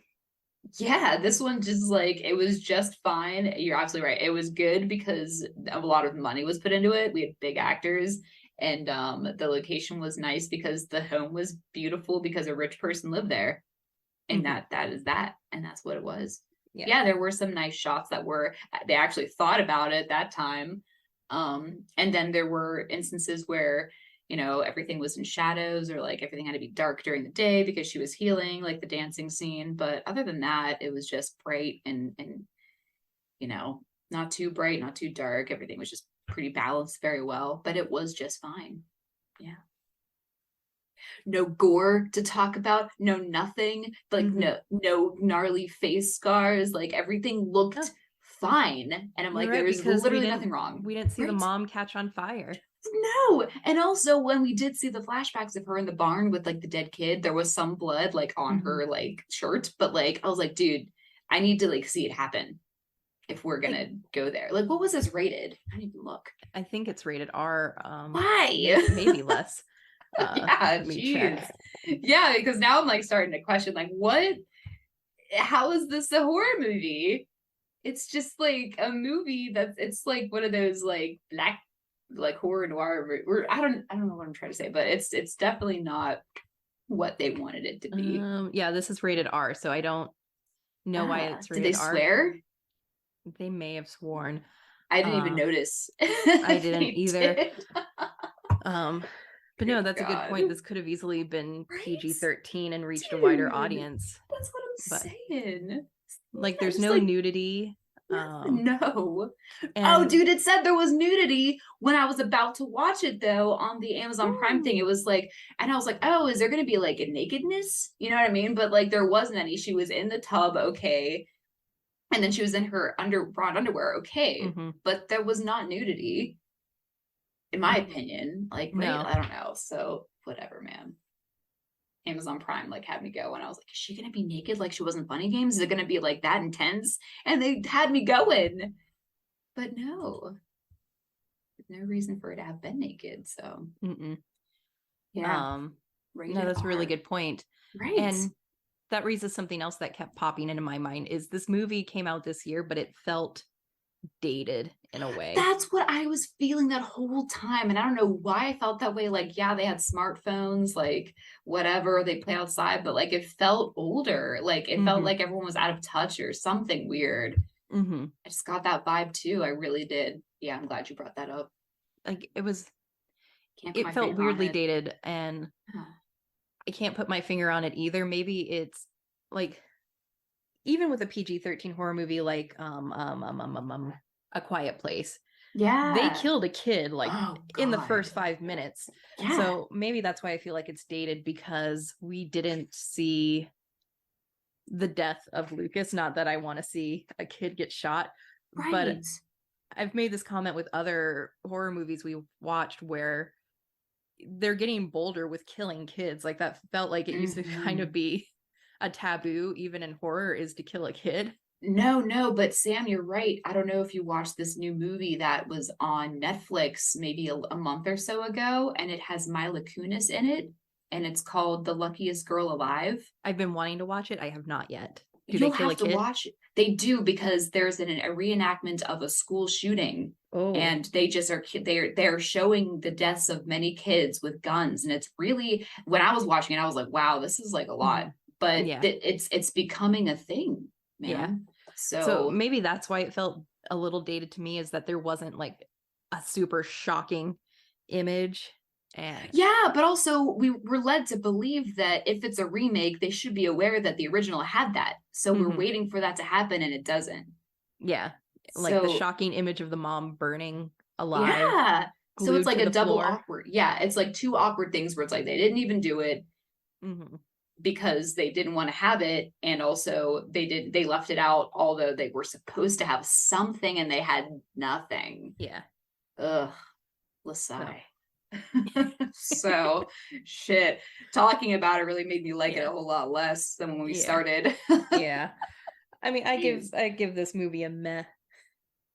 Yeah, this one just like it was just fine. You're absolutely right. It was good because a lot of money was put into it. We had big actors and the location was nice because the home was beautiful because a rich person lived there. And Hmm. that is that. And that's what it was. Yeah. Yeah, there were some nice shots that were they actually thought about it that time. And then there were instances where everything was in shadows or like everything had to be dark during the day because she was healing, like the dancing scene. But other than that, it was just bright and you know, not too bright, not too dark. Everything was just pretty balanced very well, but it was just fine. Yeah. No gore to talk about, no nothing, like Hmm. no gnarly face scars, like everything looked Oh, fine. And I'm you're like, right there is because literally nothing wrong. we didn't see the Right? mom catch on fire. No. And also when we did see the flashbacks of her in the barn with like the dead kid, there was some blood like on Hmm. her like shirt, but like I was like, dude, I need to like see it happen if we're I gonna go there. Like, what was this rated? I didn't even look. I think it's rated R. Why? Maybe less. Yeah, Let me jeez. check. Yeah, because now I'm like starting to question, like, what? How is this a horror movie? It's just like a movie that's it's like one of those like black like horror noir or I don't know what I'm trying to say, but it's definitely not what they wanted it to be. Yeah, this is rated R, so I don't know why Ah, it's did they rated R. swear? They may have sworn. I didn't even Uh, notice. I didn't They either. did. Um, but no, Good that's a good God. point. This could have easily been Right? PG-13 and reached a wider Dude. audience. That's what But I'm saying. like Yeah, there's just no like nudity. No. And Dude, it said there was nudity when I was about to watch it though on the Amazon Prime thing. It was like, and I was like, oh, is there going to be like a nakedness? You know what I mean? But like there wasn't any. She was in the tub, okay. And then she was in her bra underwear, okay. But there was not nudity, in my opinion. Like, right? No. I don't know. So whatever, man. Amazon Prime like had me go, and I was like, is she gonna be naked like she was in Funny Games? Is it gonna be like that intense? And they had me going, but no, no reason for her to have been naked. So yeah, no, that's a really good point. Right. And that raises something else that kept popping into my mind is this movie came out this year, but it felt dated in a way. That's what I was feeling that whole time. And I don't know why I felt that way. Like, yeah, they had smartphones, like whatever, they play outside, but like it felt older. Like it felt like everyone was out of touch or something weird. I just got that vibe too. I really did. Yeah, I'm glad you brought that up. Like it felt weirdly dated, and I can't put my finger on it either. Maybe it's like, even with a PG-13 horror movie like A Quiet Place, they killed a kid like in the first 5 minutes. So maybe that's why I feel like it's dated, because we didn't see the death of Lucas. Not that I want to see a kid get shot, but I've made this comment with other horror movies we watched where they're getting bolder with killing kids. Like that felt like it used to kind of be a taboo, even in horror, is to kill a kid. No, but Sam, you're right. I don't know if you watched this new movie that was on Netflix maybe a month or so ago, and it has Mila Kunis in it, and it's called The Luckiest Girl Alive. I've been wanting to watch it. I have not yet. You'll have to watch it. They do, because there's a reenactment of a school shooting, and they just are they're showing the deaths of many kids with guns, and it's really, when I was watching it, I was like, wow, this is like a lot. But it's becoming a thing, man. Yeah. So maybe that's why it felt a little dated to me, is that there wasn't like a super shocking image. And yeah, but also we were led to believe that if it's a remake, they should be aware that the original had that. So we're waiting for that to happen, and it doesn't. Yeah. Like the shocking image of the mom burning alive. Yeah. So it's like a double awkward. Yeah. It's like two awkward things where it's like they didn't even do it because they didn't want to have it. And also they left it out, although they were supposed to have something and they had nothing. Yeah. Ugh. Lasai. So shit, talking about it really made me like it a whole lot less than when we started. Yeah, I mean, I give this movie a meh.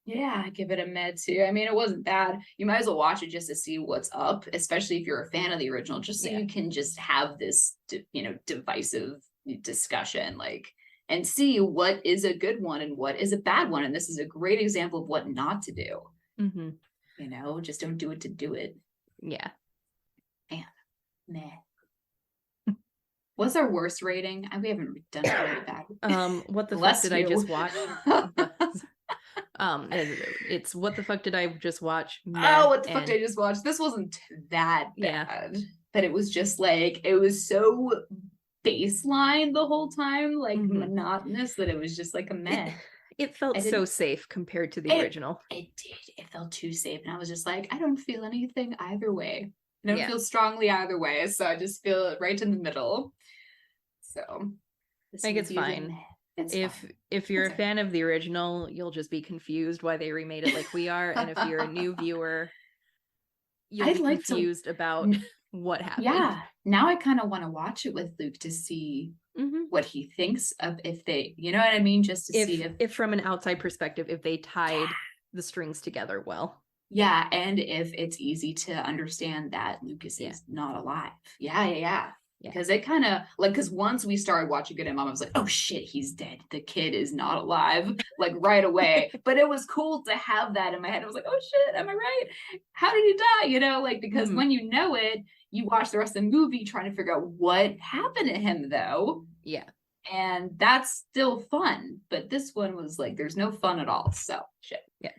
Yeah, I give it a meh too. I mean, it wasn't bad. You might as well watch it just to see what's up, especially if you're a fan of the original, just so you can just have this divisive discussion, like, and see what is a good one and what is a bad one. And this is a great example of what not to do. Just don't do it to do it. Yeah. And meh. What's our worst rating? We haven't done it really bad. What the fuck did I just watch? It's what the fuck did I just watch? Meh, what the fuck did I just watch? This wasn't that bad, but it was just like, it was so baseline the whole time, like monotonous, that it was just like a meh. It felt so safe compared to the original. It did. It felt too safe. And I was just like, I don't feel anything either way. I don't feel strongly either way. So I just feel right in the middle. So I think it's fine. If you're a fan of the original, you'll just be confused why they remade it like we are. And if you're a new viewer, you'll be confused about what happened. Yeah. Now I kind of want to watch it with Luke to see what he thinks of, if they, you know what I mean? Just to see if from an outside perspective, if they tied the strings together well. Yeah. And if it's easy to understand that Lucas is not alive. Yeah. Because it kind of like, because once we started watching Goodnight Mommy, I was like, oh shit, he's dead. The kid is not alive, like right away. But it was cool to have that in my head. I was like, oh shit, am I right? How did he die? Like, because when you know it, you watch the rest of the movie trying to figure out what happened to him, though. Yeah. And that's still fun. But this one was like, there's no fun at all. So shit. Yeah.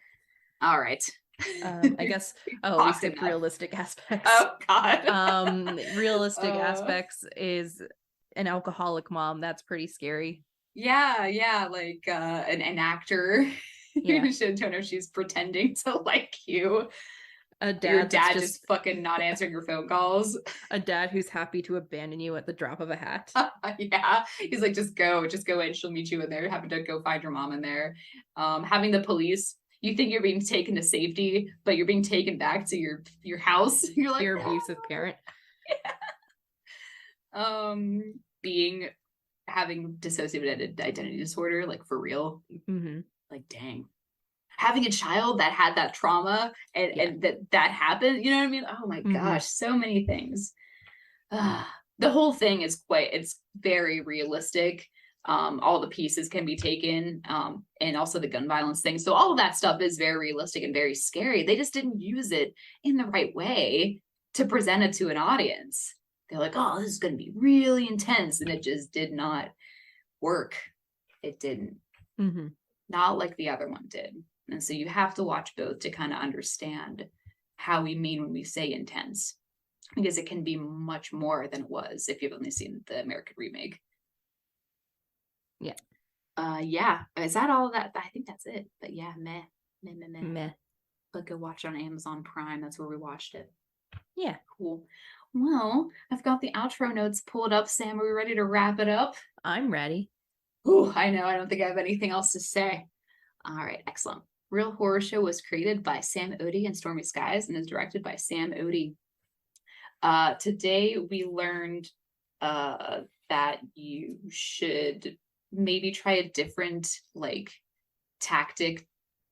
All right. I guess we skipped realistic aspects. Oh god. Realistic aspects is an alcoholic mom. That's pretty scary. Yeah, like an actor Yeah. You should don't know if she's pretending to like you. Your dad just fucking not answering your phone calls. A dad who's happy to abandon you at the drop of a hat. Yeah. He's like, just go in. She'll meet you in there. Having to go find your mom in there. Having the police, you think you're being taken to safety, but you're being taken back to your house. You're like, your abusive parent. Yeah. Having dissociative identity disorder, like for real. Mm-hmm. Like, dang. Having a child that had that trauma and that happened, you know what I mean? Oh my gosh, so many things. The whole thing is it's very realistic. All the pieces can be taken, and also the gun violence thing. So all of that stuff is very realistic and very scary. They just didn't use it in the right way to present it to an audience. They're like, oh, this is going to be really intense. And it just did not work. It didn't. Mm-hmm. Not like the other one did. And so you have to watch both to kind of understand how we mean when we say intense, because it can be much more than it was if you've only seen the American remake. Yeah. Yeah. Is that all that? I think that's it. But yeah, meh. But go watch it on Amazon Prime. That's where we watched it. Yeah. Cool. Well, I've got the outro notes pulled up. Sam, are we ready to wrap it up? I'm ready. Ooh, I know. I don't think I have anything else to say. All right. Excellent. Real Horror Show was created by Sam Odie and Stormy Skies and is directed by Sam Odie. Today we learned that you should maybe try a different tactic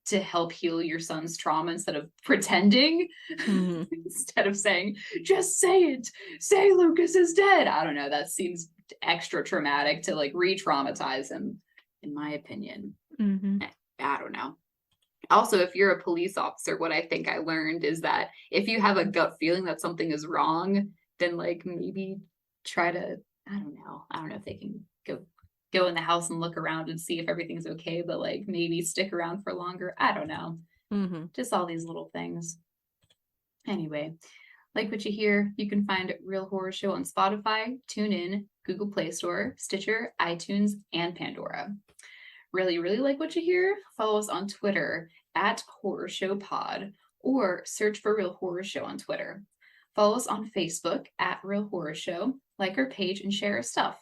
to help heal your son's trauma instead of pretending. Instead of saying, just say it, say Lucas is dead. I don't know, that seems extra traumatic to re-traumatize him, in my opinion. I don't know. Also, if you're a police officer, what I think I learned is that if you have a gut feeling that something is wrong, then maybe try to, I don't know if they can go in the house and look around and see if everything's okay, but maybe stick around for longer. I don't know. Just all these little things. Anyway, like what you hear, you can find Real Horror Show on Spotify, TuneIn, Google Play Store, Stitcher, iTunes, and Pandora. Really, really like what you hear? Follow us on Twitter at Horror Show Pod, or search for Real Horror Show on Twitter. Follow us on Facebook at Real Horror Show, like our page, and share our stuff.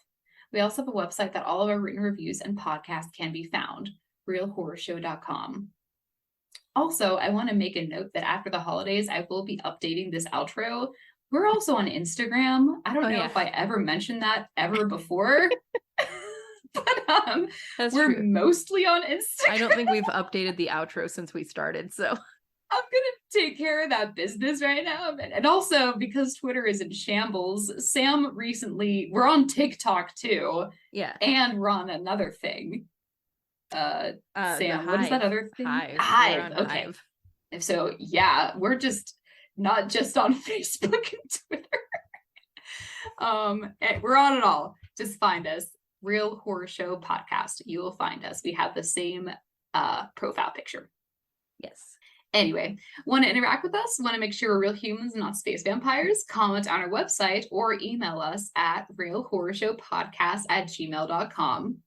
We also have a website that all of our written reviews and podcasts can be found, realhorrorshow.com. Also, I want to make a note that after the holidays, I will be updating this outro. We're also on Instagram. I don't know if I ever mentioned that ever before. But we're true. Mostly on Instagram. I don't think we've updated the outro since we started, so I'm gonna take care of that business right now. And also, because Twitter is in shambles, Sam recently, we're on TikTok too. Yeah. And we're on another thing. Sam, what is that other thing? Hive. Okay. Hive. So yeah, we're just not just on Facebook and Twitter. We're on it all. Just find us. Real Horror Show Podcast. You will find us. We have the same profile picture. Yes. Anyway, want to interact with us? Want to make sure we're real humans and not space vampires? Comment on our website or email us at realhorrorshowpodcast@gmail.com.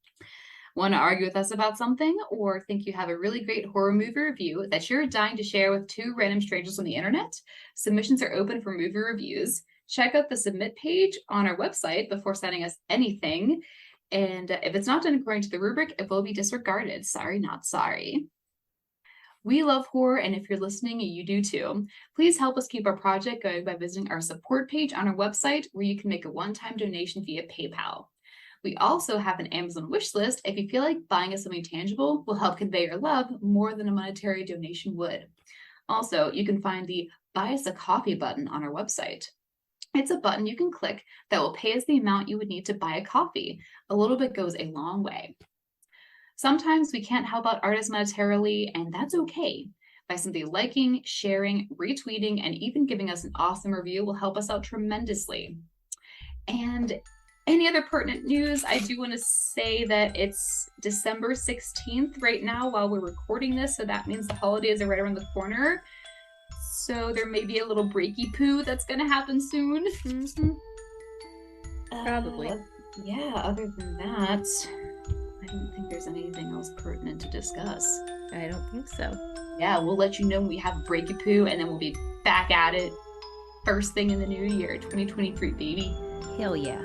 Want to argue with us about something, or think you have a really great horror movie review that you're dying to share with two random strangers on the internet? Submissions are open for movie reviews. Check out the submit page on our website before sending us anything. And if it's not done according to the rubric, it will be disregarded. Sorry, not sorry. We love horror, and if you're listening, you do too. Please help us keep our project going by visiting our support page on our website, where you can make a one-time donation via PayPal. We also have an Amazon wish list if you feel like buying us something tangible will help convey your love more than a monetary donation would. Also, you can find the Buy Us a Coffee button on our website. It's a button you can click that will pay us the amount you would need to buy a coffee. A little bit goes a long way. Sometimes we can't help out artists monetarily, and that's okay. By simply liking, sharing, retweeting, and even giving us an awesome review will help us out tremendously. And any other pertinent news, I do want to say that it's December 16th right now while we're recording this, so that means the holidays are right around the corner. So there may be a little breaky poo that's going to happen soon. Probably. Yeah, other than that, I don't think there's anything else pertinent to discuss. I don't think so. Yeah, we'll let you know when we have Breaky Poo, and then we'll be back at it first thing in the new year, 2023, baby. Hell yeah.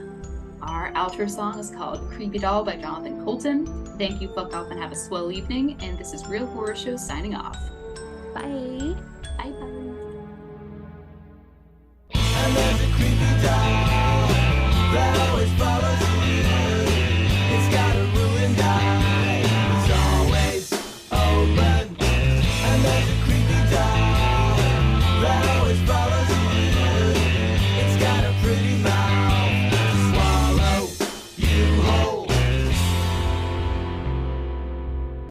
Our outro song is called Creepy Doll by Jonathan Colton. Thank you, fuck off, and have a swell evening. And this is Real Horror Show signing off. Bye.